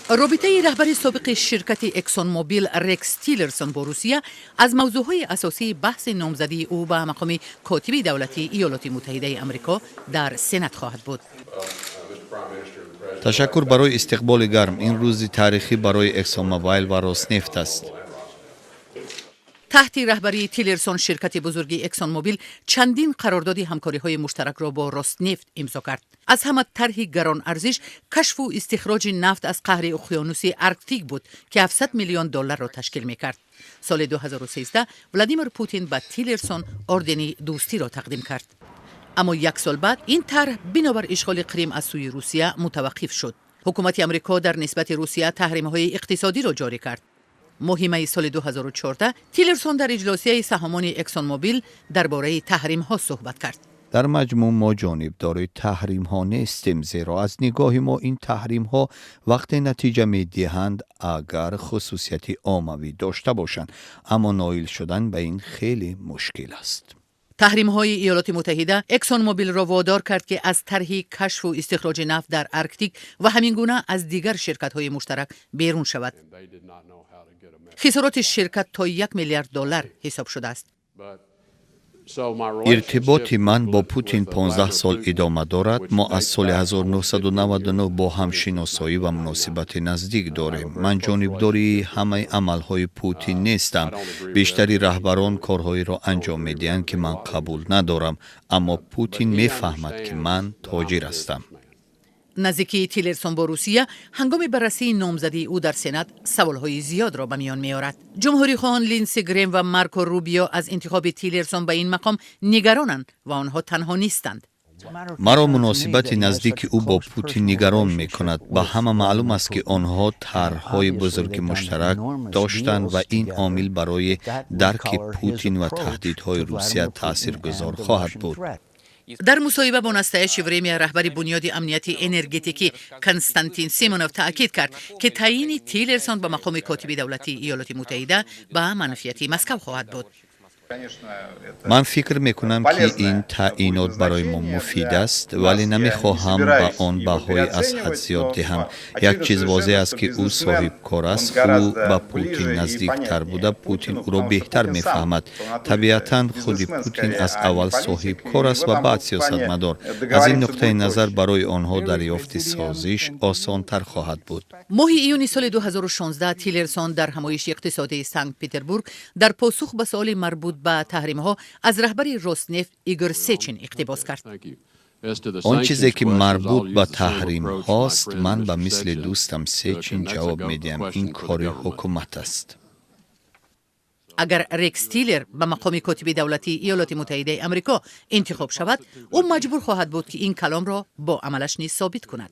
رابطه رهبر سابق شرکت اکسون موبیل رکس تیلرسون با روسیه از موضوعهای اساسی بحث نامزدی او به مقام کاتب دولتی ایالات متحده آمریکا در سنا خواهد بود. تشکر برای استقبال گرم. این روزی تاریخی برای اکسون موبیل و روسنفت است. تحت رهبری تیلرسون شرکت بزرگ اکسون موبیل چندین قرارداد همکاری‌های مشترک را با روسنفت امضا کرد. از همه طرح گران ارزش کشف و استخراج نفت از قعر اقیانوس آرکتیک بود که 700 میلیون دلار را تشکیل می‌کرد. سال 2013 ولادیمیر پوتین به تیلرسون اردن دوستی را تقدیم کرد. اما یک سال بعد این طرح بنابر اشغال کریم از سوی روسیه متوقف شد. حکومت آمریکا در نسبت روسیه تحریم‌های اقتصادی را جاری کرد. مهمه سال 2014 تیلرسون در اجلاسی سهامان اکسون موبیل درباره تحریم ها صحبت کرد. در مجموع ما جانبدار تحریم ها نیستیم، زیرا از نگاه ما این تحریم ها وقت نتیجه می دهند اگر خصوصیت عاموی داشته باشند، اما نائل شدن به این خیلی مشکل است. تحریم های ایالات متحده اکسون موبیل را وادار کرد که از طرح کشف و استخراج نفت در آرکتیک و همین گونه از دیگر شرکت های مشترک بیرون شود. خسارات شرکت تا 1 میلیارد دلار حساب شده است. ارتباط من با پوتین 15 سال ادامه دارد. ما از سال 1999 با هم شناسایی و مناسبت نزدیک داریم. من جانبداری همه عملهای پوتین نیستم. بیشتری رهبران کارهایی را انجام میدهند که من قبول ندارم، اما پوتین میفهمد که من تاجر هستم. نزدیکی تیلرسون با روسیه هنگام بررسی نامزدی او در سنا سوالهای زیاد را به میان میآورد. جمهوری خواهان لینسی گریم و مارکو روبیو از انتخاب تیلرسون به این مقام نگرانند و آنها تنها نیستند. مرا مناسبت نزدیک او با پوتین نگران می کند. به همه معلوم است که آنها طرح‌های بزرگ مشترک داشتند و این عامل برای درک پوتین و تهدیدهای روسیه تاثیرگذار خواهد بود. در مصاحبه با نستعلیق ورمی رهبر بنیاد امنیتی انرژتیکی کنستانتین سیمونوف تاکید کرد که تعیین تیلرسون به مقام کاتب دولتی ایالات متحده به منفیت مسکو خواهد بود. من فکر میکنم که این تعیینات برای ما مفید است، ولی نمیخواهم به آن بهای از حد زیاد دهم. یک چیز واضح است که او صاحب کار است. او به پوتین نزدیک تر بوده. پوتین او را بهتر میفهمد. طبیعتا خود پوتین از اول صاحب کار است و بعد سیاستمدار. از این نقطه نظر برای آنها دریافت سازش آسان تر خواهد بود. ماه ایون سال 2016 تیلرسون در همایش اقتصادی سنت پترزبورگ در پاسخ به سوال مربوط به تحریم ها از رهبر روسنفت ایگور سیچین اقتباس کرد. آن چیزی که مربوط به تحریم هاست، من به مثل دوستم سیچین جواب میدم. این کار حکومت است. اگر رکس تیلر به مقام کاتب دولتی ایالات متحده آمریکا انتخاب شود، او مجبور خواهد بود که این کلام را با عملش نیز ثابت کند.